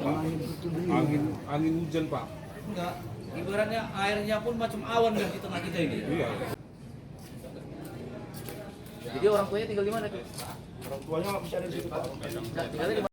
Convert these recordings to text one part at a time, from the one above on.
Pak. Angin hujan, Pak. Enggak, ibaratnya airnya pun macam awan di tengah kita ini. Iya. Jadi orang tuanya tinggal di mana tuh? Orang tuanya nggak bisa ada di situ, Pak. Tinggalnya di mana?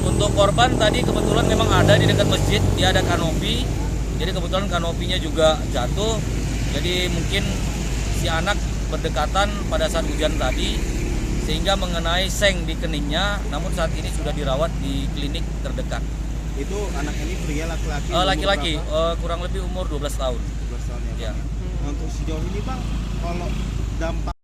Untuk korban tadi kebetulan memang ada di dekat masjid, dia ada kanopi, jadi kebetulan kanopinya juga jatuh, jadi mungkin si anak berdekatan pada saat hujan tadi sehingga mengenai seng di keningnya, namun saat ini sudah dirawat di klinik terdekat. Itu anak ini pria laki-laki? Laki-laki, kurang lebih umur 12 tahun. 12 tahun ya, Ya. Bang. Nah, untuk sejauh ini Bang, kalau dampak